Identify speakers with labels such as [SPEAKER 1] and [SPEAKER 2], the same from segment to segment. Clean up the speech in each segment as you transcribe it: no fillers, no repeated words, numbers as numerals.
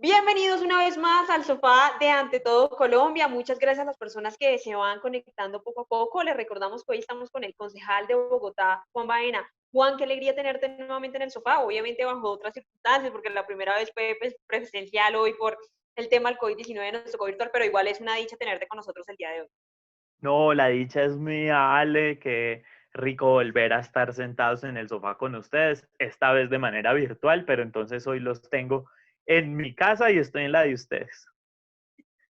[SPEAKER 1] Bienvenidos una vez más al sofá de Ante Todo Colombia. Muchas gracias a las personas que se van conectando poco a poco. Les recordamos que hoy estamos con el concejal de Bogotá, Juan Baena. Juan, qué alegría tenerte nuevamente en el sofá, obviamente bajo otras circunstancias, porque la primera vez fue pues, presencial, hoy por el tema del COVID-19 nos tocó virtual, pero igual es una dicha tenerte con nosotros el día de hoy.
[SPEAKER 2] No, la dicha es mía, Ale, qué rico volver a estar sentados en el sofá con ustedes, esta vez de manera virtual, pero entonces hoy los tengo en mi casa y estoy en la de ustedes.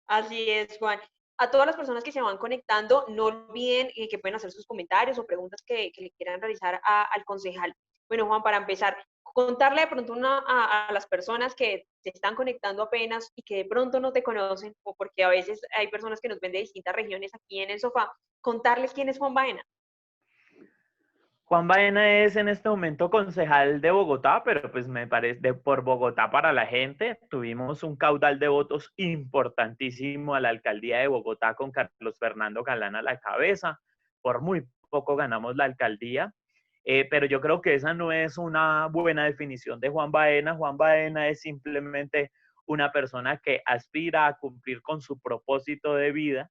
[SPEAKER 1] Así es, Juan. A todas las personas que se van conectando, no olviden que pueden hacer sus comentarios o preguntas que le quieran realizar al concejal. Bueno, Juan, para empezar, contarle de pronto a las personas que se están conectando apenas y que de pronto no te conocen, o porque a veces hay personas que nos ven de distintas regiones aquí en el sofá, contarles quién es Juan Baena.
[SPEAKER 2] Juan Baena es en este momento concejal de Bogotá, pero pues me parece de por Bogotá para la gente. Tuvimos un caudal de votos importantísimo a la alcaldía de Bogotá con Carlos Fernando Galán a la cabeza. Por muy poco ganamos la alcaldía. Pero yo creo que esa no es una buena definición de Juan Baena. Juan Baena es simplemente una persona que aspira a cumplir con su propósito de vida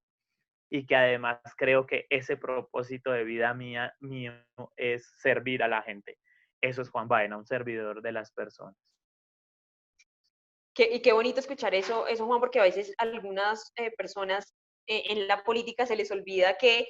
[SPEAKER 2] y que además creo que ese propósito de vida mío es servir a la gente. Eso es Juan Baena, un servidor de las personas.
[SPEAKER 1] Y qué bonito escuchar eso, Juan, porque a veces algunas personas en la política se les olvida que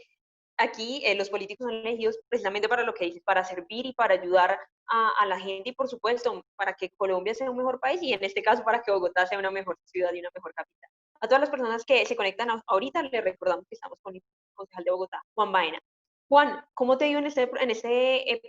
[SPEAKER 1] aquí los políticos son elegidos precisamente para lo que dices, para servir y para ayudar a la gente y por supuesto para que Colombia sea un mejor país y en este caso para que Bogotá sea una mejor ciudad y una mejor capital. A todas las personas que se conectan ahorita les recordamos que estamos con el concejal de Bogotá, Juan Baena. Juan, ¿cómo te dio en este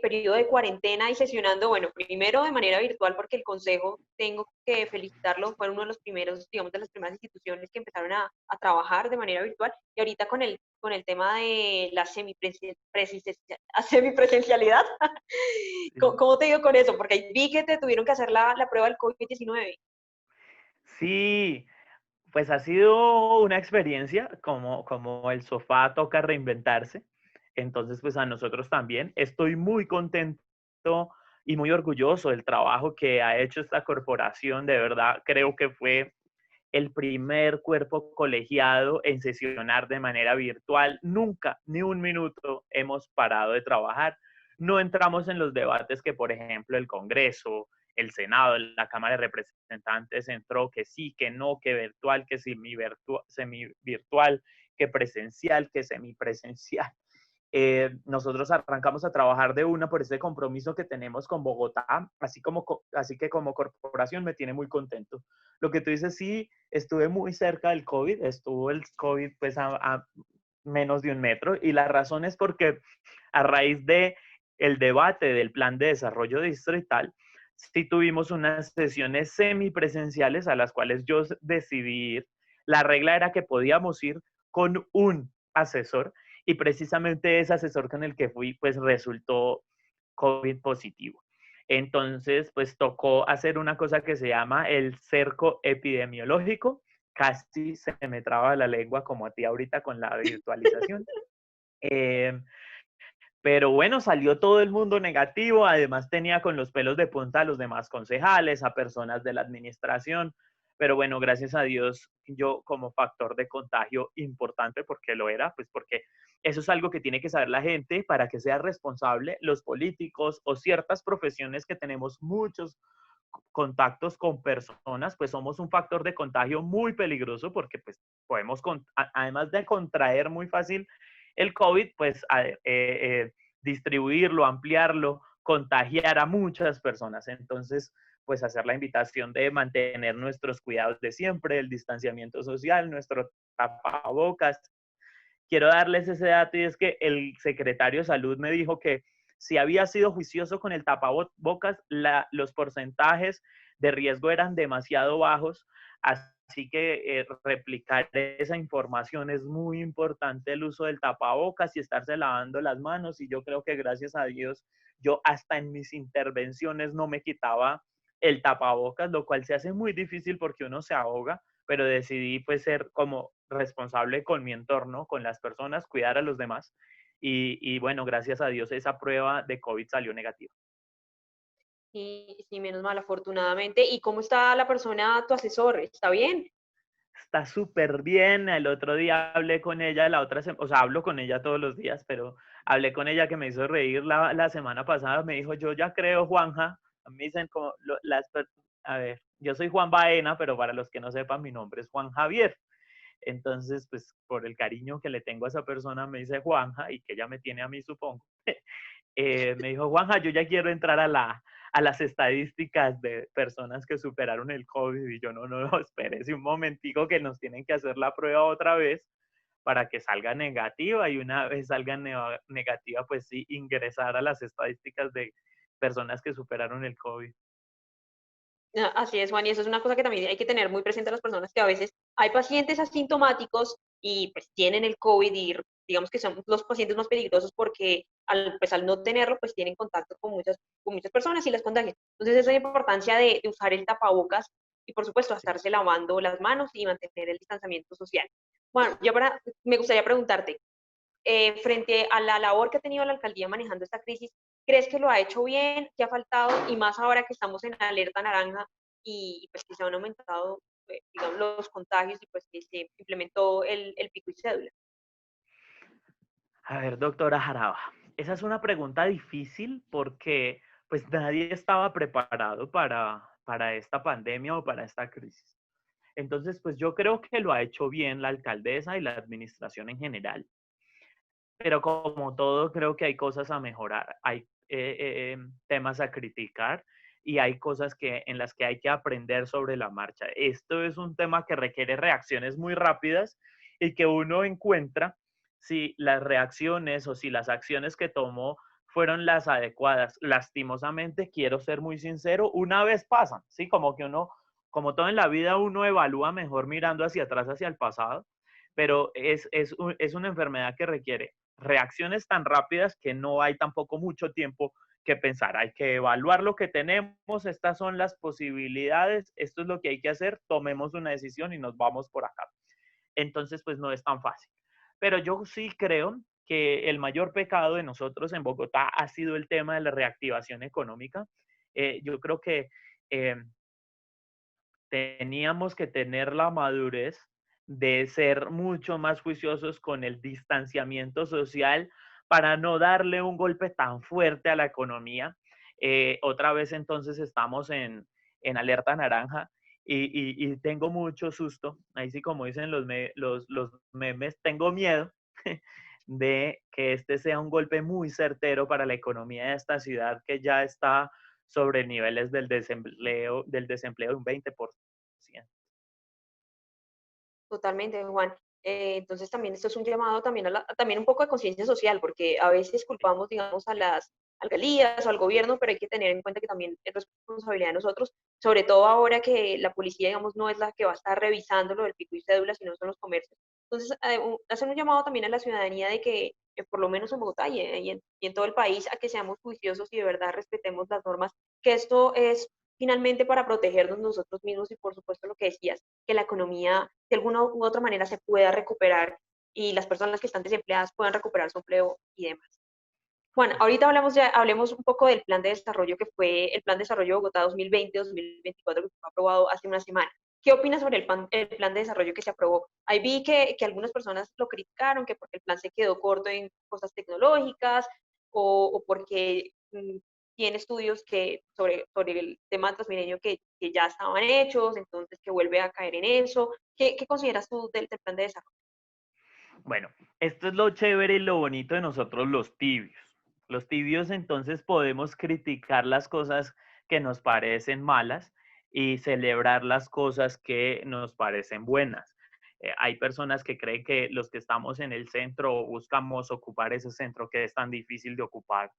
[SPEAKER 1] periodo de cuarentena y sesionando? Bueno, primero de manera virtual, porque el Consejo, tengo que felicitarlo, fue uno de los primeros, digamos, de las primeras instituciones que empezaron a trabajar de manera virtual, y ahorita con el tema de la semipresencialidad. ¿Cómo,
[SPEAKER 2] Sí.
[SPEAKER 1] cómo te dio con eso? Porque vi que te tuvieron que hacer la prueba del COVID-19.
[SPEAKER 2] Sí, pues ha sido una experiencia, como el sofá toca reinventarse. Entonces, pues a nosotros también. Estoy muy contento y muy orgulloso del trabajo que ha hecho esta corporación. De verdad, creo que fue el primer cuerpo colegiado en sesionar de manera virtual. Nunca, ni un minuto hemos parado de trabajar. No entramos en los debates que, por ejemplo, el Congreso, el Senado, la Cámara de Representantes entró que sí, que no, que virtual, que semi-virtual, que presencial, que semipresencial. Nosotros arrancamos a trabajar de una por ese compromiso que tenemos con Bogotá, así que como corporación me tiene muy contento. Lo que tú dices, sí, estuve muy cerca del COVID, estuvo el COVID pues a menos de 1 metro y la razón es porque a raíz de el debate del plan de desarrollo distrital, sí tuvimos unas sesiones semipresenciales a las cuales yo decidí ir. La regla era que podíamos ir con un asesor y precisamente ese asesor con el que fui, pues resultó COVID positivo. Entonces, pues tocó hacer una cosa que se llama el cerco epidemiológico. Casi se me traba la lengua como a ti ahorita con la virtualización. Eh, pero bueno, salió todo el mundo negativo. Además, tenía con los pelos de punta a los demás concejales, a personas de la administración. Pero bueno, gracias a Dios, yo como factor de contagio importante, porque lo era, pues porque eso es algo que tiene que saber la gente para que sea responsable los políticos o ciertas profesiones que tenemos muchos contactos con personas, pues somos un factor de contagio muy peligroso porque pues podemos, además de contraer muy fácil el COVID, pues distribuirlo, ampliarlo, contagiar a muchas personas. Entonces, pues hacer la invitación de mantener nuestros cuidados de siempre, el distanciamiento social, nuestro tapabocas. Quiero darles ese dato y es que el secretario de Salud me dijo que si había sido juicioso con el tapabocas, los porcentajes de riesgo eran demasiado bajos, así que replicar esa información es muy importante, el uso del tapabocas y estarse lavando las manos, y yo creo que gracias a Dios, yo hasta en mis intervenciones no me quitaba el tapabocas, lo cual se hace muy difícil porque uno se ahoga, pero decidí pues ser como responsable con mi entorno, con las personas, cuidar a los demás. Y bueno, gracias a Dios esa prueba de COVID salió negativa.
[SPEAKER 1] Y sí, menos mal, afortunadamente. ¿Y cómo está la persona, tu asesor? ¿Está bien?
[SPEAKER 2] Está súper bien. El otro día hablé con ella, la otra semana, o sea, hablo con ella todos los días, pero hablé con ella que me hizo reír la semana pasada. Me dijo, yo ya creo, Juanja. Me dicen como, a ver, yo soy Juan Baena, pero para los que no sepan, mi nombre es Juan Javier. Entonces, pues por el cariño que le tengo a esa persona, me dice Juanja y que ella me tiene a mí, supongo. Me dijo, Juanja, yo ya quiero entrar a las estadísticas de personas que superaron el COVID. Y yo, no, no, no, espérese un momentico que nos tienen que hacer la prueba otra vez para que salga negativa y una vez salga negativa, pues sí, ingresar a las estadísticas de personas que superaron el COVID.
[SPEAKER 1] Así es, Juan, y eso es una cosa que también hay que tener muy presente a las personas que a veces hay pacientes asintomáticos y pues tienen el COVID y digamos que son los pacientes más peligrosos porque pues, al no tenerlo pues tienen contacto con muchas personas y las contagian. Entonces esa es la importancia de usar el tapabocas y por supuesto
[SPEAKER 2] Sí.
[SPEAKER 1] estarse lavando las manos y mantener el distanciamiento social. Bueno, me gustaría preguntarte, frente a la labor que ha tenido la alcaldía manejando esta crisis, ¿crees que lo ha hecho bien? ¿Qué ha faltado? Y más ahora que estamos en alerta naranja y pues que se han aumentado, digamos, los contagios y pues que se implementó el pico y cédula.
[SPEAKER 2] A ver, doctora Jaraba, esa es una pregunta difícil porque pues nadie estaba preparado para esta pandemia o para esta crisis. Entonces, pues yo creo que lo ha hecho bien la alcaldesa y la administración en general, pero como todo, creo que hay cosas a mejorar, hay temas a criticar y hay cosas en las que hay que aprender sobre la marcha. Esto es un tema que requiere reacciones muy rápidas y que uno encuentra si las reacciones o si las acciones que tomó fueron las adecuadas. Lastimosamente, quiero ser muy sincero, una vez pasan, ¿sí? Como que uno, como todo en la vida, uno evalúa mejor mirando hacia atrás, hacia el pasado, pero es una enfermedad que requiere reacciones tan rápidas que no hay tampoco mucho tiempo que pensar. Hay que evaluar lo que tenemos, estas son las posibilidades, esto es lo que hay que hacer, tomemos una decisión y nos vamos por acá. Entonces, pues no es tan fácil. Pero yo sí creo que el mayor pecado de nosotros en Bogotá ha sido el tema de la reactivación económica. Yo creo que eh, teníamos que tener la madurez de ser mucho más juiciosos con el distanciamiento social para no darle un golpe tan fuerte a la economía. Otra vez entonces estamos en alerta naranja y tengo mucho susto, ahí sí como dicen los memes, tengo miedo de que este sea un golpe muy certero para la economía de esta ciudad que ya está sobre niveles del desempleo de un 20%.
[SPEAKER 1] Totalmente, Juan. Entonces también esto es un llamado también también un poco de conciencia social, porque a veces culpamos, digamos, a las alcaldías o al gobierno, pero hay que tener en cuenta que también es responsabilidad de nosotros, sobre todo ahora que la policía, digamos, no es la que va a estar revisando lo del pico y cédula, sino son los comercios. Entonces, hacer un llamado también a la ciudadanía de que, por lo menos en Bogotá y en todo el país, a que seamos juiciosos y de verdad respetemos las normas, que esto es finalmente para protegernos nosotros mismos y por supuesto lo que decías, que la economía de alguna u otra manera se pueda recuperar y las personas que están desempleadas puedan recuperar su empleo y demás. Juan, ahorita hablemos un poco del plan de desarrollo que fue el Plan de Desarrollo Bogotá 2020-2024 que fue aprobado hace una semana. ¿Qué opinas sobre el plan de desarrollo que se aprobó? Ahí vi que algunas personas lo criticaron, que porque el plan se quedó corto en cosas tecnológicas o porque tiene estudios sobre el tema transmilenio que ya estaban hechos, entonces que vuelve a caer en eso. ¿Qué consideras tú del plan de desarrollo?
[SPEAKER 2] Bueno, esto es lo chévere y lo bonito de nosotros los tibios. Los tibios entonces podemos criticar las cosas que nos parecen malas y celebrar las cosas que nos parecen buenas. Hay personas que creen que los que estamos en el centro buscamos ocupar ese centro que es tan difícil de ocupar.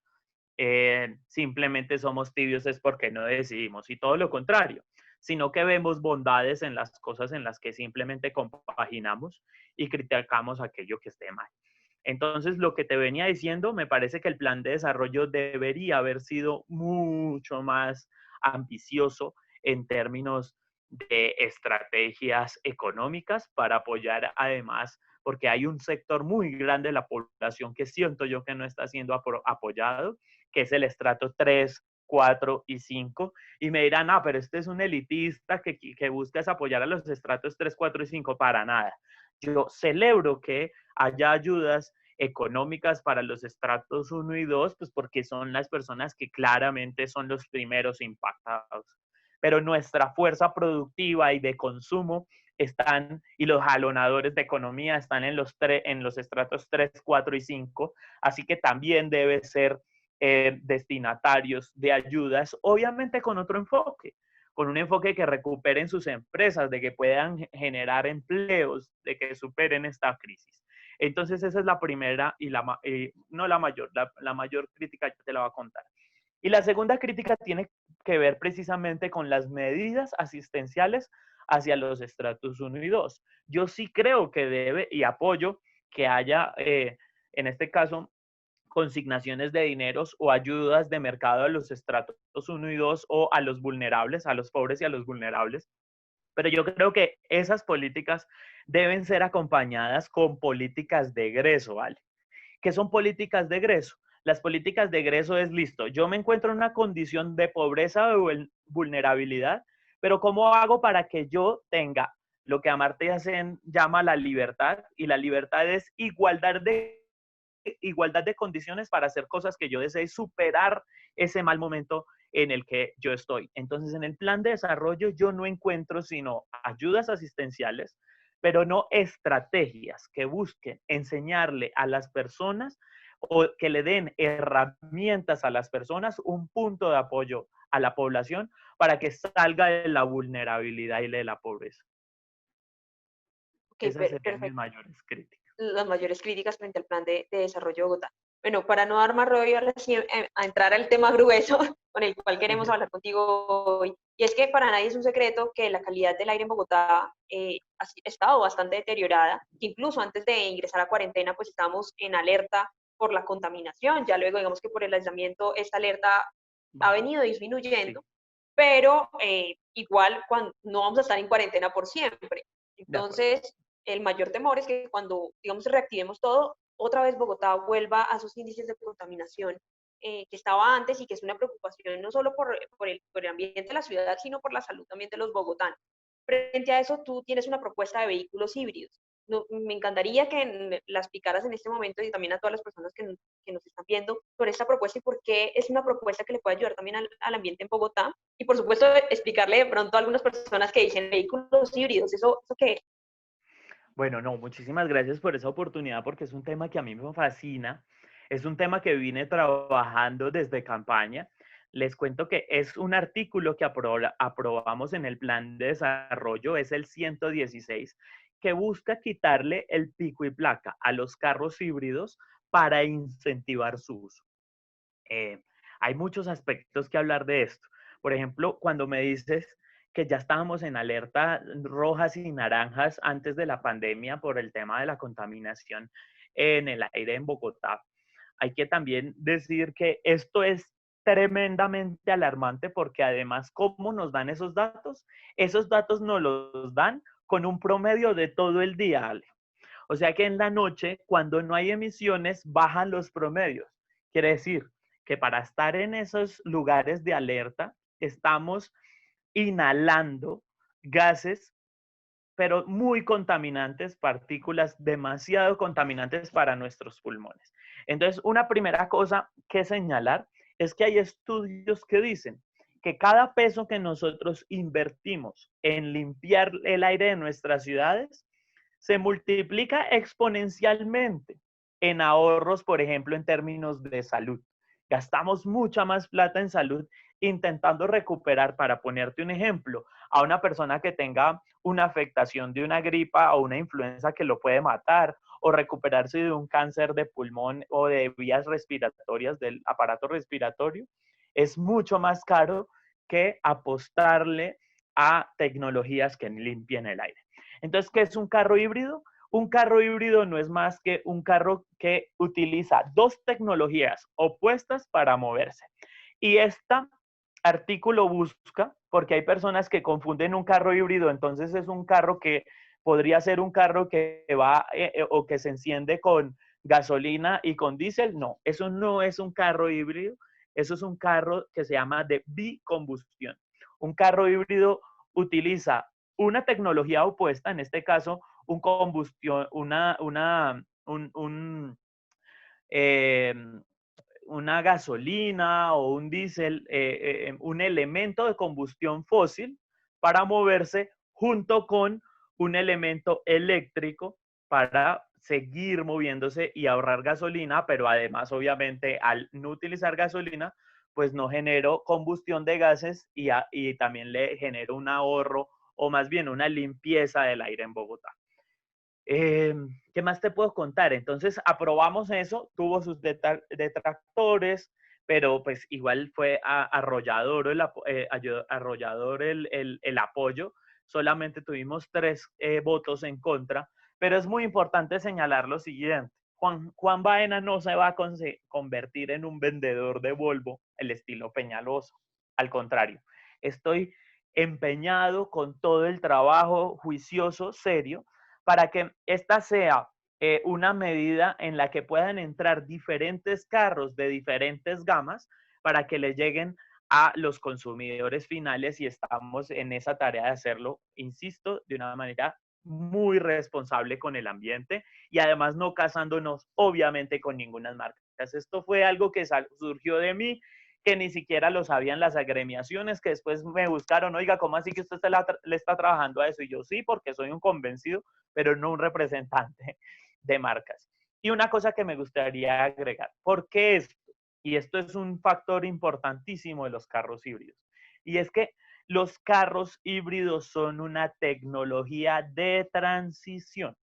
[SPEAKER 2] Simplemente somos tibios es porque no decidimos y todo lo contrario, sino que vemos bondades en las cosas en las que simplemente compaginamos y criticamos aquello que esté mal. Entonces, lo que te venía diciendo, me parece que el plan de desarrollo debería haber sido mucho más ambicioso en términos de estrategias económicas para apoyar además, porque hay un sector muy grande de la población que siento yo que no está siendo apoyado, que es el estrato 3 4 y 5 y me dirán, ah, pero este es un elitista que busca apoyar a los estratos 3, 4 y 5, para nada. Yo celebro que haya ayudas económicas para los estratos 1 y 2, pues porque son las personas que claramente son los primeros impactados. Pero nuestra fuerza productiva y de consumo están, y los jalonadores de economía están en los estratos 3, 4 y 5, así que también debe ser destinatarios de ayudas, obviamente con otro enfoque, con un enfoque que recuperen sus empresas, de que puedan generar empleos, de que superen esta crisis. Entonces esa es la primera y no la mayor, la mayor crítica yo te la voy a contar. Y la segunda crítica tiene que ver precisamente con las medidas asistenciales hacia los estratos 1 y 2. Yo sí creo que debe y apoyo que haya, en este caso, consignaciones de dineros o ayudas de mercado a los estratos 1 y 2 o a los vulnerables, a los pobres y a los vulnerables. Pero yo creo que esas políticas deben ser acompañadas con políticas de egreso, ¿vale? ¿Qué son políticas de egreso? Las políticas de egreso es listo. Yo me encuentro en una condición de pobreza o vulnerabilidad, pero ¿cómo hago para que yo tenga lo que Amartya Sen llama la libertad? Y la libertad es igualdad de condiciones para hacer cosas que yo desee, superar ese mal momento en el que yo estoy. Entonces, en el plan de desarrollo yo no encuentro sino ayudas asistenciales, pero no estrategias que busquen enseñarle a las personas o que le den herramientas a las personas, un punto de apoyo a la población para que salga de la vulnerabilidad y de la pobreza.
[SPEAKER 1] Ok,
[SPEAKER 2] Esas serían mis
[SPEAKER 1] perfecto.
[SPEAKER 2] mayores críticas.
[SPEAKER 1] Las mayores críticas frente al plan de desarrollo de Bogotá. Bueno, para no dar más rollo, ahora sí, a entrar al tema grueso con el cual queremos hablar contigo hoy, y es que para nadie es un secreto que la calidad del aire en Bogotá ha estado bastante deteriorada, que incluso antes de ingresar a cuarentena, pues estábamos en alerta por la contaminación, ya luego digamos que por el aislamiento esta alerta ha venido disminuyendo, sí, pero igual no vamos a estar en cuarentena por siempre. Entonces, el mayor temor es que cuando, digamos, reactivemos todo, otra vez Bogotá vuelva a sus índices de contaminación que estaba antes y que es una preocupación no solo por el ambiente de la ciudad, sino por la salud también de los bogotanos. Frente a eso, tú tienes una propuesta de vehículos híbridos. No, me encantaría que la explicaras en este momento y también a todas las personas que nos están viendo sobre esta propuesta y por qué es una propuesta que le puede ayudar también al ambiente en Bogotá. Y por supuesto, explicarle de pronto a algunas personas que dicen vehículos híbridos, ¿eso qué es?
[SPEAKER 2] Bueno, no, muchísimas gracias por esa oportunidad porque es un tema que a mí me fascina. Es un tema que vine trabajando desde campaña. Les cuento que es un artículo que aprobamos en el plan de desarrollo, es el 116, que busca quitarle el pico y placa a los carros híbridos para incentivar su uso. Hay muchos aspectos que hablar de esto. Por ejemplo, cuando me dices que ya estábamos en alerta rojas y naranjas antes de la pandemia por el tema de la contaminación en el aire en Bogotá, hay que también decir que esto es tremendamente alarmante porque además, ¿cómo nos dan esos datos? Esos datos nos los dan con un promedio de todo el día, Ale. O sea que en la noche, cuando no hay emisiones, bajan los promedios. Quiere decir que para estar en esos lugares de alerta, estamos inhalando gases, pero muy contaminantes, partículas demasiado contaminantes para nuestros pulmones. Entonces, una primera cosa que señalar es que hay estudios que dicen que cada peso que nosotros invertimos en limpiar el aire de nuestras ciudades se multiplica exponencialmente en ahorros, por ejemplo, en términos de salud. Gastamos mucha más plata en salud intentando recuperar, para ponerte un ejemplo, a una persona que tenga una afectación de una gripa o una influenza que lo puede matar, o recuperarse de un cáncer de pulmón o de vías respiratorias del aparato respiratorio, es mucho más caro que apostarle a tecnologías que limpien el aire. Entonces, ¿qué es un carro híbrido? Un carro híbrido no es más que un carro que utiliza dos tecnologías opuestas para moverse. Y este artículo busca, porque hay personas que confunden un carro híbrido, entonces es un carro que podría ser un carro que va o que se enciende con gasolina y con diésel. No, eso no es un carro híbrido, Eso es un carro que se llama de bicombustión. Un carro híbrido utiliza una tecnología opuesta, en este caso, un combustión, eh, una gasolina o un diésel, un elemento de combustión fósil para moverse junto con un elemento eléctrico para seguir moviéndose y ahorrar gasolina, pero además, obviamente, al no utilizar gasolina, pues no genero combustión de gases y también le genero un ahorro o más bien una limpieza del aire en Bogotá. ¿Qué más te puedo contar? Entonces aprobamos eso, tuvo sus detractores, pero pues igual fue arrollador arrollador el apoyo. Solamente tuvimos 3 votos en contra, pero es muy importante señalar lo siguiente. Juan Baena no se va a convertir en un vendedor de Volvo, el estilo Peñalosa. Al contrario, estoy empeñado con todo el trabajo juicioso, serio, para que esta sea una medida en la que puedan entrar diferentes carros de diferentes gamas para que le lleguen a los consumidores finales y estamos en esa tarea de hacerlo, insisto, de una manera muy responsable con el ambiente y además no casándonos obviamente con ninguna marca. Esto fue algo que surgió de mí, que ni siquiera lo sabían las agremiaciones, que después me buscaron, oiga, ¿cómo así que usted le está trabajando a eso? Y yo sí, porque soy un convencido, pero no un representante de marcas. Y una cosa que me gustaría agregar, ¿por qué esto? Y esto es un factor importantísimo de los carros híbridos. Y es que los carros híbridos son una tecnología de transición.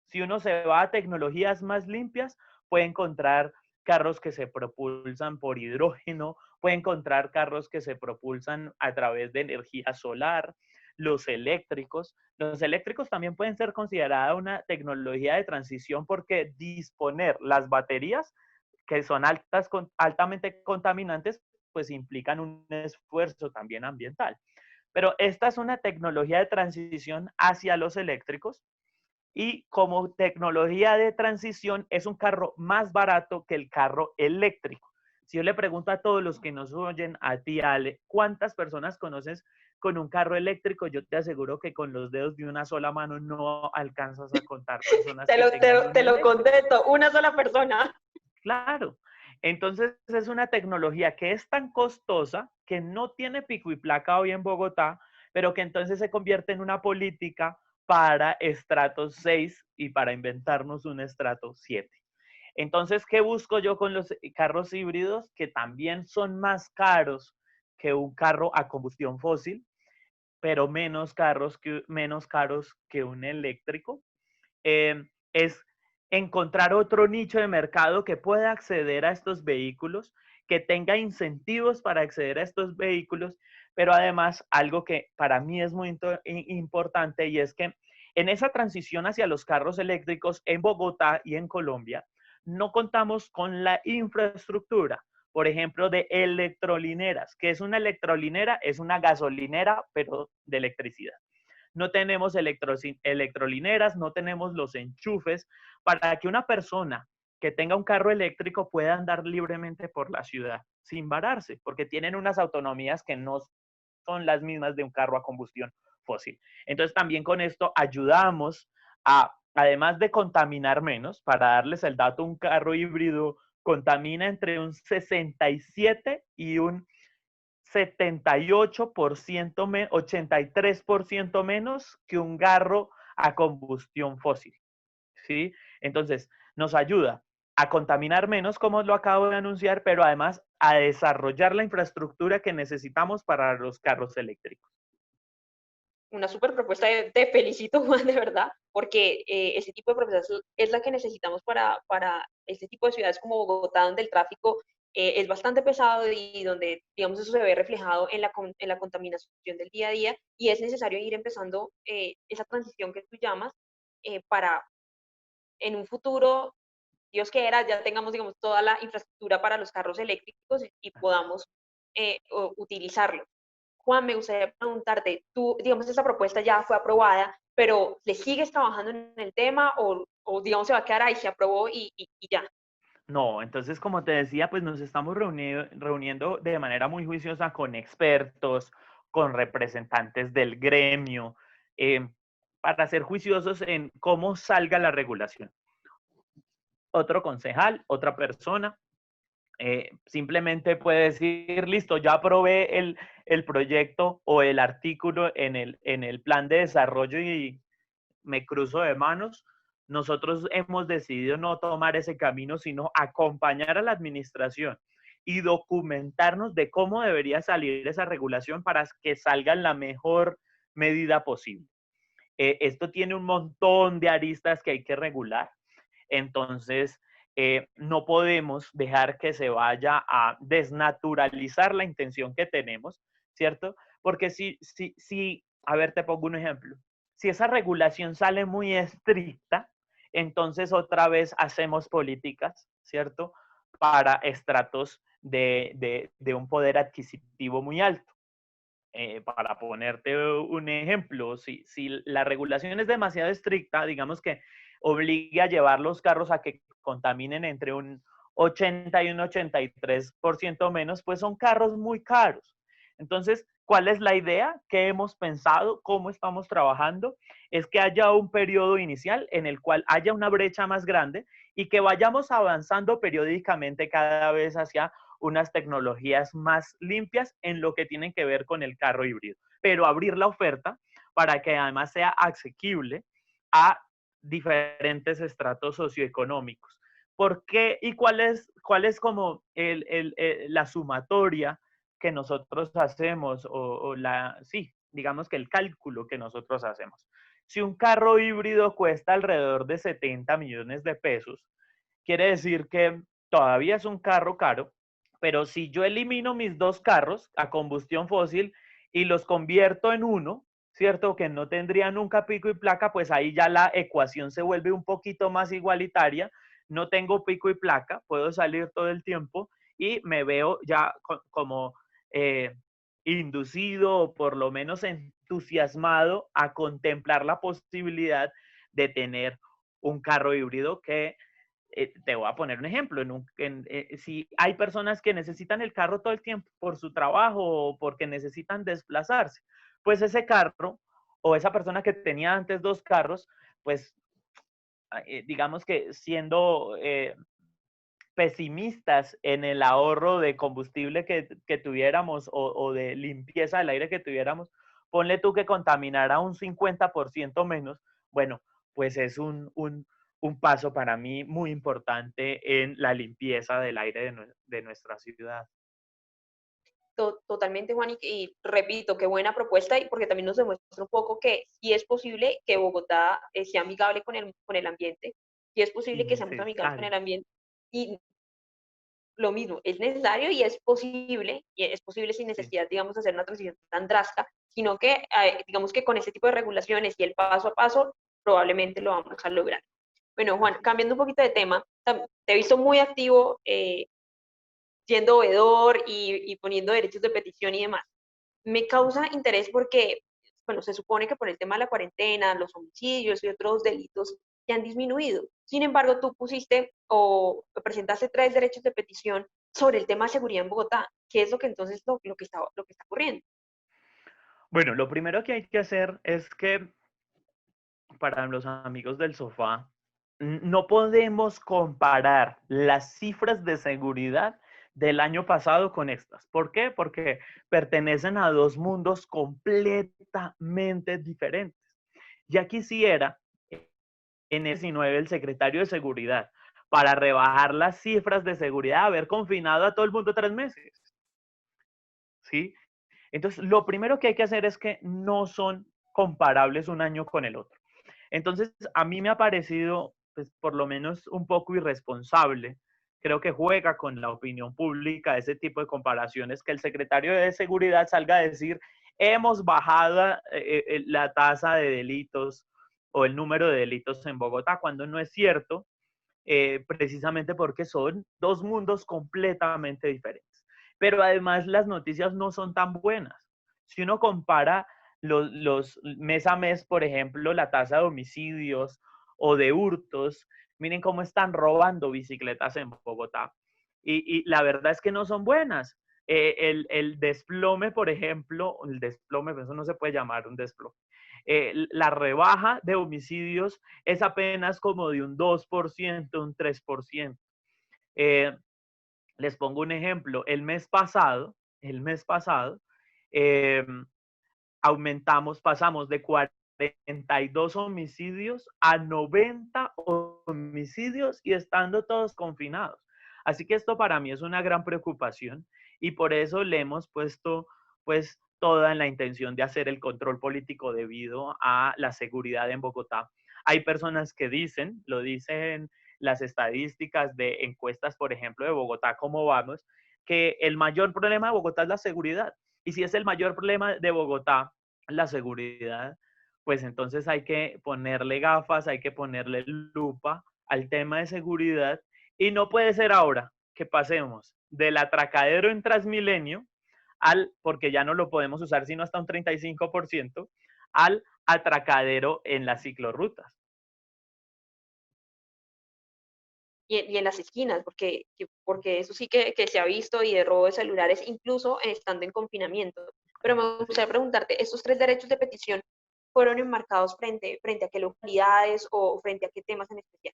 [SPEAKER 2] Si uno se va a tecnologías más limpias, puede encontrar carros que se propulsan por hidrógeno, puede encontrar carros que se propulsan a través de energía solar, los eléctricos. Los eléctricos también pueden ser consideradas una tecnología de transición porque disponer las baterías, que son altamente contaminantes, pues implican un esfuerzo también ambiental. Pero esta es una tecnología de transición hacia los eléctricos y como tecnología de transición es un carro más barato que el carro eléctrico. Si yo le pregunto a todos los que nos oyen, a ti, Ale, ¿cuántas personas conoces con un carro eléctrico? Yo te aseguro que con los dedos de una sola mano no alcanzas a contar personas que tengan un
[SPEAKER 1] Te lo
[SPEAKER 2] eléctrico.
[SPEAKER 1] contesto, una sola persona.
[SPEAKER 2] Claro. Entonces es una tecnología que es tan costosa que no tiene pico y placa hoy en Bogotá, pero que entonces se convierte en una política para estrato 6 y para inventarnos un estrato 7. Entonces, ¿qué busco yo con los carros híbridos? Que también son más caros que un carro a combustión fósil, pero menos caros que un eléctrico. Es encontrar otro nicho de mercado que pueda acceder a estos vehículos, que tenga incentivos para acceder a estos vehículos, pero además algo que para mí es muy importante y es que en esa transición hacia los carros eléctricos en Bogotá y en Colombia, no contamos con la infraestructura, por ejemplo, de electrolineras. ¿Qué es una electrolinera? Es una gasolinera, pero de electricidad. No tenemos electrolineras, no tenemos los enchufes para que una persona que tenga un carro eléctrico pueda andar libremente por la ciudad sin vararse, porque tienen unas autonomías que no son las mismas de un carro a combustión fósil. Entonces también con esto ayudamos a, además de contaminar menos, para darles el dato, un carro híbrido contamina entre un 67 y un 78%, 83% menos que un carro a combustión fósil, ¿sí? Entonces, nos ayuda a contaminar menos, como lo acabo de anunciar, pero además a desarrollar la infraestructura que necesitamos para los carros eléctricos.
[SPEAKER 1] Una súper propuesta, te felicito, Juan, de verdad, porque ese tipo de propuestas es la que necesitamos para este tipo de ciudades como Bogotá, donde el tráfico es bastante pesado y donde, digamos, eso se ve reflejado en la contaminación del día a día y es necesario ir empezando esa transición que tú llamas para en un futuro, Dios quiera, ya tengamos, digamos, toda la infraestructura para los carros eléctricos y podamos utilizarlos. Juan, me gustaría preguntarte, tú, digamos, esta propuesta ya fue aprobada, pero ¿le sigues trabajando en el tema o digamos, se va a quedar ahí, se aprobó y ya?
[SPEAKER 2] No, entonces, como te decía, pues nos estamos reuniendo de manera muy juiciosa con expertos, con representantes del gremio, eh, para ser juiciosos en cómo salga la regulación. Otro concejal, otra persona, simplemente puede decir, listo, ya aprobé el proyecto o el artículo en el plan de desarrollo y me cruzo de manos. Nosotros hemos decidido no tomar ese camino, sino acompañar a la administración y documentarnos de cómo debería salir esa regulación para que salga en la mejor medida posible. Esto tiene un montón de aristas que hay que regular, entonces no podemos dejar que se vaya a desnaturalizar la intención que tenemos, ¿cierto? Porque si, a ver, te pongo un ejemplo. Si esa regulación sale muy estricta, entonces otra vez hacemos políticas, ¿cierto? Para estratos de un poder adquisitivo muy alto. Para ponerte un ejemplo, si la regulación es demasiado estricta, digamos que obligue a llevar los carros a que contaminen entre un 80 y un 83% menos, pues son carros muy caros. Entonces, ¿cuál es la idea? ¿Qué hemos pensado? ¿Cómo estamos trabajando? Es que haya un periodo inicial en el cual haya una brecha más grande y que vayamos avanzando periódicamente cada vez hacia unas tecnologías más limpias en lo que tienen que ver con el carro híbrido, pero abrir la oferta para que además sea asequible a diferentes estratos socioeconómicos. ¿Por qué y cuál es como la sumatoria que nosotros hacemos sí, digamos que el cálculo que nosotros hacemos? Si un carro híbrido cuesta alrededor de 70 millones de pesos, quiere decir que todavía es un carro caro, pero si yo elimino mis dos carros a combustión fósil y los convierto en uno, ¿cierto? Que no tendría nunca pico y placa, pues ahí ya la ecuación se vuelve un poquito más igualitaria. No tengo pico y placa, puedo salir todo el tiempo y me veo ya como eh, inducido o por lo menos entusiasmado a contemplar la posibilidad de tener un carro híbrido que te voy a poner un ejemplo. Si hay personas que necesitan el carro todo el tiempo por su trabajo o porque necesitan desplazarse, pues ese carro o esa persona que tenía antes dos carros, pues digamos que siendo pesimistas en el ahorro de combustible que tuviéramos o de limpieza del aire que tuviéramos, ponle tú que contaminara un 50% menos, bueno, pues es un paso para mí muy importante en la limpieza del aire de nuestra ciudad.
[SPEAKER 1] Totalmente, Juan, y repito, qué buena propuesta, y porque también nos demuestra un poco que sí es posible que Bogotá sea amigable con el ambiente, sí es posible
[SPEAKER 2] Y
[SPEAKER 1] que seamos amigables con
[SPEAKER 2] necesario.
[SPEAKER 1] el ambiente, y lo mismo, es necesario y es posible sin
[SPEAKER 2] Sí.
[SPEAKER 1] necesidad, digamos, de hacer una transición tan drástica, sino que, digamos que con este tipo de regulaciones y el paso a paso, probablemente lo vamos a lograr. Bueno, Juan, cambiando un poquito de tema, te he visto muy activo siendo veedor y poniendo derechos de petición y demás. Me causa interés porque, bueno, se supone que por el tema de la cuarentena, los homicidios y otros delitos que han disminuido. Sin embargo, tú pusiste o presentaste 3 derechos de petición sobre el tema de seguridad en Bogotá. ¿Qué es lo que entonces lo que está ocurriendo?
[SPEAKER 2] Bueno, lo primero que hay que hacer es que para los amigos del sofá, no podemos comparar las cifras de seguridad del año pasado con estas. ¿Por qué? Porque pertenecen a dos mundos completamente diferentes. Ya quisiera en el 19 el secretario de Seguridad para rebajar las cifras de seguridad, haber confinado a todo el mundo 3 meses. ¿Sí? Entonces, lo primero que hay que hacer es que no son comparables un año con el otro. Entonces, a mí me ha parecido, pues, por lo menos un poco irresponsable, creo que juega con la opinión pública ese tipo de comparaciones, que el secretario de Seguridad salga a decir, hemos bajado la tasa de delitos o el número de delitos en Bogotá, cuando no es cierto, precisamente porque son dos mundos completamente diferentes. Pero además las noticias no son tan buenas. Si uno compara los mes a mes, por ejemplo, la tasa de homicidios o de hurtos, miren cómo están robando bicicletas en Bogotá. Y la verdad es que no son buenas. El desplome, por ejemplo, el desplome, eso no se puede llamar un desplome. La rebaja de homicidios es apenas como de un 2%, un 3%. Eh, Les pongo un ejemplo. El mes pasado, eh, pasamos de 42 homicidios a 90 homicidios y estando todos confinados. Así que esto para mí es una gran preocupación y por eso le hemos puesto pues toda en la intención de hacer el control político debido a la seguridad en Bogotá. Hay personas que dicen, lo dicen las estadísticas de encuestas, por ejemplo, de Bogotá, ¿cómo vamos? Que el mayor problema de Bogotá es la seguridad. Y si es el mayor problema de Bogotá, la seguridad, pues entonces hay que ponerle gafas, hay que ponerle lupa al tema de seguridad y no puede ser ahora que pasemos del atracadero en Transmilenio porque ya no lo podemos usar sino hasta un 35%, al atracadero en las ciclorrutas.
[SPEAKER 1] Y en las esquinas, porque eso sí que se ha visto y de robo de celulares, incluso estando en confinamiento. Pero me gustaría preguntarte, ¿estos 3 derechos de petición fueron enmarcados frente a qué localidades o frente a qué temas en especial?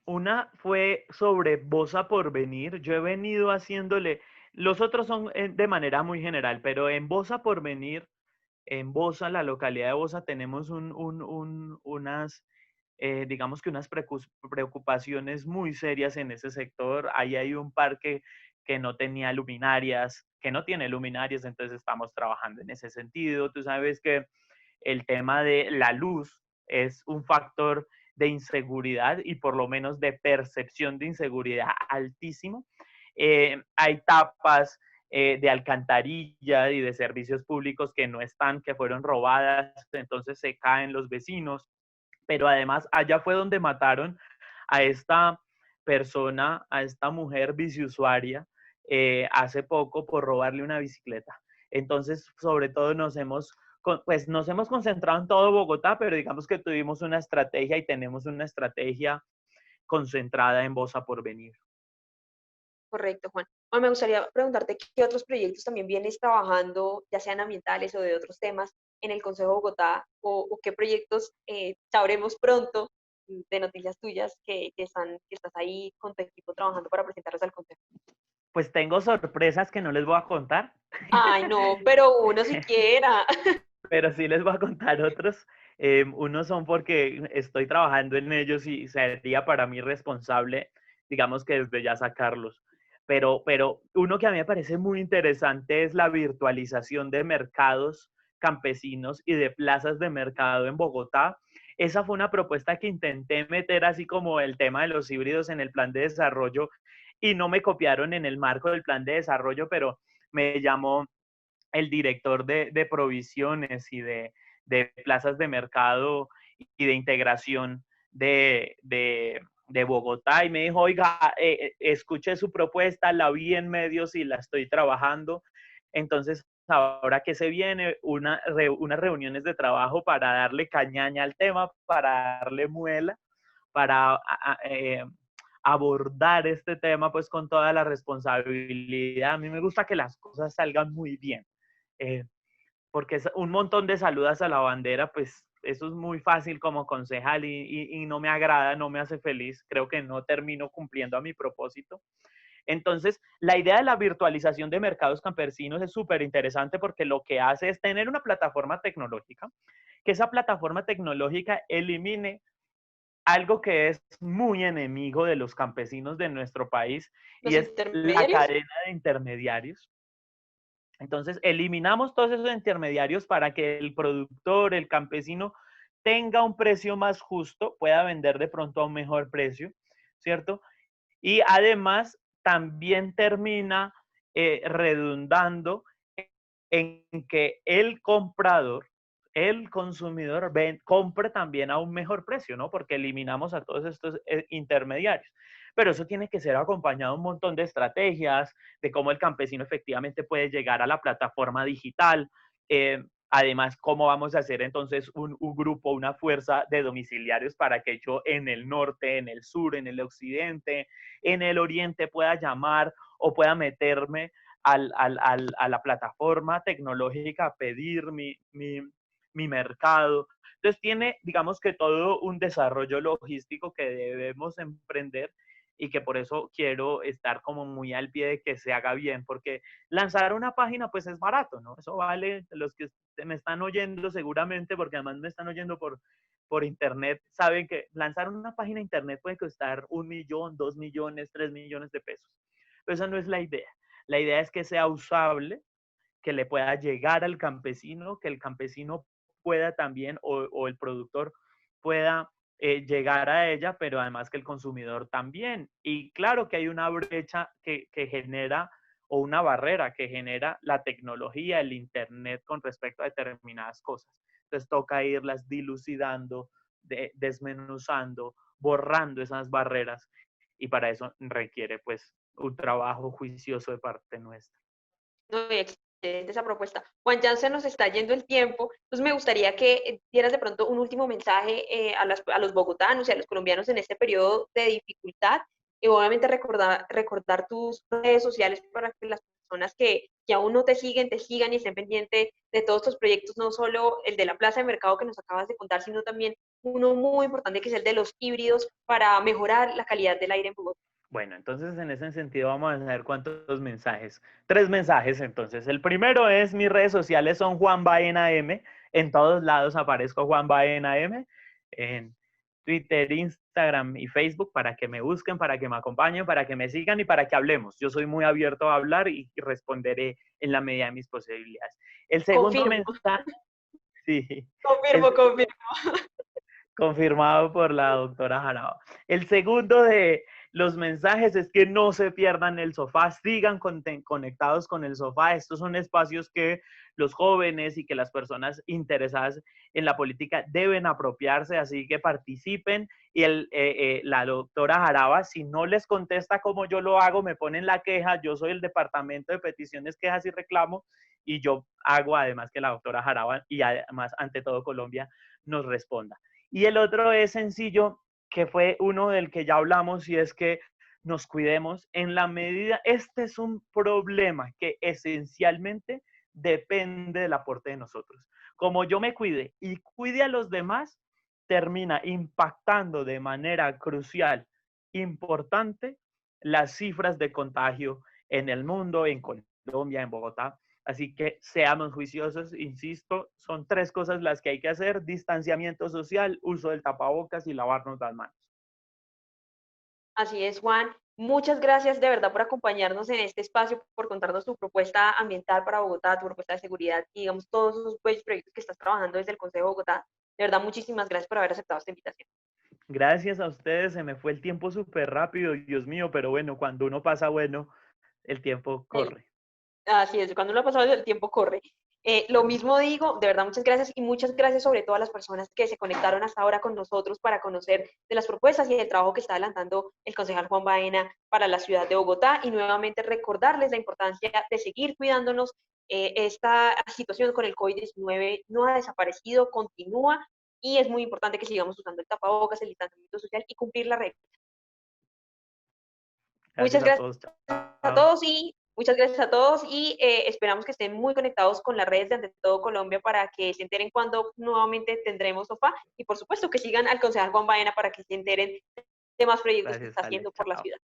[SPEAKER 2] Una fue sobre Bosa por venir. Yo he venido haciéndole, los otros son de manera muy general, pero en Bosa por venir, en Bosa, la localidad de Bosa, tenemos unas, digamos que unas preocupaciones muy serias en ese sector. Ahí hay un parque que no tenía luminarias, que no tiene luminarias, entonces estamos trabajando en ese sentido. Tú sabes que el tema de la luz es un factor de inseguridad y por lo menos de percepción de inseguridad altísimo. Hay tapas de alcantarilla y de servicios públicos que no están, que fueron robadas, entonces se caen los vecinos. Pero además allá fue donde mataron a esta persona, a esta mujer biciusuaria, hace poco por robarle una bicicleta. Entonces, sobre todo nos hemos concentrado en todo Bogotá, pero digamos que tuvimos una estrategia y tenemos una estrategia concentrada en Bosa por venir.
[SPEAKER 1] Correcto, Juan. Juan, me gustaría preguntarte qué otros proyectos también vienes trabajando, ya sean ambientales o de otros temas, en el Consejo de Bogotá, o qué proyectos sabremos pronto de noticias tuyas que estás ahí con tu equipo trabajando para presentarlos al Consejo.
[SPEAKER 2] Pues tengo sorpresas que no les voy a contar.
[SPEAKER 1] Ay, no, pero uno siquiera.
[SPEAKER 2] Pero sí les voy a contar otros. Unos son porque estoy trabajando en ellos y sería para mí responsable, digamos que desde ya sacarlos. Pero uno que a mí me parece muy interesante es la virtualización de mercados campesinos y de plazas de mercado en Bogotá. Esa fue una propuesta que intenté meter así como el tema de los híbridos en el plan de desarrollo y no me copiaron en el marco del plan de desarrollo, pero me llamó el director de provisiones y de plazas de mercado y de integración de Bogotá y me dijo, oiga, escuché su propuesta, la vi en medios y la estoy trabajando. Entonces, ahora que se viene, unas reuniones de trabajo para darle cañaña al tema, para darle muela, para abordar este tema pues con toda la responsabilidad. A mí me gusta que las cosas salgan muy bien eh, porque es un montón de saludas a la bandera, pues eso es muy fácil como concejal y no me agrada, no me hace feliz, creo que no termino cumpliendo a mi propósito. Entonces, la idea de la virtualización de mercados campesinos es súper interesante porque lo que hace es tener una plataforma tecnológica, que esa plataforma tecnológica elimine algo que es muy enemigo de los campesinos de nuestro país y
[SPEAKER 1] ¿Los
[SPEAKER 2] es la
[SPEAKER 1] intermediarios?
[SPEAKER 2] cadena de intermediarios. Entonces, eliminamos todos esos intermediarios para que el productor, el campesino, tenga un precio más justo, pueda vender de pronto a un mejor precio, ¿cierto? Y además también termina redundando en que el comprador, el consumidor, compre también a un mejor precio, ¿no? Porque eliminamos a todos estos intermediarios. Pero eso tiene que ser acompañado de un montón de estrategias, de cómo el campesino efectivamente puede llegar a la plataforma digital. Además, ¿cómo vamos a hacer entonces un grupo, una fuerza de domiciliarios para que yo en el norte, en el sur, en el occidente, en el oriente pueda llamar o pueda meterme a la plataforma tecnológica a pedir mi mercado? Entonces tiene, digamos que todo un desarrollo logístico que debemos emprender y que por eso quiero estar como muy al pie de que se haga bien, porque lanzar una página pues es barato, ¿no? Eso vale, los que me están oyendo seguramente, porque además me están oyendo por internet, saben que lanzar una página de internet puede costar 1 millón, 2 millones, 3 millones de pesos. Pero esa no es la idea. La idea es que sea usable, que le pueda llegar al campesino, que el campesino pueda también, o el productor pueda llegar a ella, pero además que el consumidor también. Y claro que hay una brecha que genera, o una barrera que genera la tecnología, el Internet con respecto a determinadas cosas. Entonces toca irlas dilucidando, desmenuzando, borrando esas barreras, y para eso requiere pues un trabajo juicioso de parte nuestra.
[SPEAKER 1] No, excelente esa propuesta. Juan, ya se nos está yendo el tiempo, entonces me gustaría que dieras de pronto un último mensaje a los bogotanos y a los colombianos en este periodo de dificultad, y obviamente recordar tus redes sociales para que las personas que aún no te sigan y estén pendientes de todos estos proyectos, no solo el de la plaza de mercado que nos acabas de contar, sino también uno muy importante que es el de los híbridos para mejorar la calidad del aire en Bogotá.
[SPEAKER 2] Bueno, entonces en ese sentido vamos a ver cuántos mensajes. 3 mensajes entonces. El primero es: mis redes sociales son Juan Baena M. En todos lados aparezco Juan Baena M. En Twitter, Instagram y Facebook, para que me busquen, para que me acompañen, para que me sigan y para que hablemos. Yo soy muy abierto a hablar y responderé en la medida de mis posibilidades. El segundo
[SPEAKER 1] Confirmo,
[SPEAKER 2] mensaje, sí,
[SPEAKER 1] confirmo,
[SPEAKER 2] el,
[SPEAKER 1] confirmo.
[SPEAKER 2] confirmado por la doctora Jaraba. El segundo de los mensajes es que no se pierdan el sofá, sigan conectados con el sofá. Estos son espacios que los jóvenes y que las personas interesadas en la política deben apropiarse, así que participen. Y la doctora Jaraba, si no les contesta como yo lo hago, me ponen la queja. Yo soy el departamento de peticiones, quejas y reclamos, y yo hago además que la doctora Jaraba, y además ante todo Colombia, nos responda. Y el otro es sencillo, que fue uno del que ya hablamos, y es que nos cuidemos en la medida, este es un problema que esencialmente depende del aporte de nosotros. Como yo me cuide y cuide a los demás, termina impactando de manera crucial, importante, las cifras de contagio en el mundo, en Colombia, en Bogotá. Así que seamos juiciosos, insisto, son 3 cosas las que hay que hacer: distanciamiento social, uso del tapabocas y lavarnos las manos.
[SPEAKER 1] Así es, Juan. Muchas gracias de verdad por acompañarnos en este espacio, por contarnos tu propuesta ambiental para Bogotá, tu propuesta de seguridad y, digamos, todos esos buenos proyectos que estás trabajando desde el Consejo de Bogotá. De verdad, muchísimas gracias por haber aceptado esta invitación.
[SPEAKER 2] Gracias a ustedes, se me fue el tiempo súper rápido, Dios mío, pero bueno, cuando uno pasa bueno, el tiempo corre.
[SPEAKER 1] Así es, cuando uno ha pasado el tiempo corre. Lo mismo digo, de verdad, muchas gracias, y muchas gracias sobre todo a las personas que se conectaron hasta ahora con nosotros para conocer de las propuestas y del trabajo que está adelantando el concejal Juan Baena para la ciudad de Bogotá, y nuevamente recordarles la importancia de seguir cuidándonos. Esta situación con el COVID-19 no ha desaparecido, continúa, y es muy importante que sigamos usando el tapabocas, el distanciamiento social y cumplir la regla. Muchas
[SPEAKER 2] Gracias a
[SPEAKER 1] gracias
[SPEAKER 2] todos.
[SPEAKER 1] a
[SPEAKER 2] Chao.
[SPEAKER 1] todos y muchas gracias a todos, y esperamos que estén muy conectados con las redes de Ante Todo Colombia para que se enteren cuando nuevamente tendremos sofá, y por supuesto que sigan al concejal Juan Baena para que se enteren de más proyectos que
[SPEAKER 2] Gracias,
[SPEAKER 1] está
[SPEAKER 2] Ale.
[SPEAKER 1] haciendo por la
[SPEAKER 2] Chao.
[SPEAKER 1] ciudad.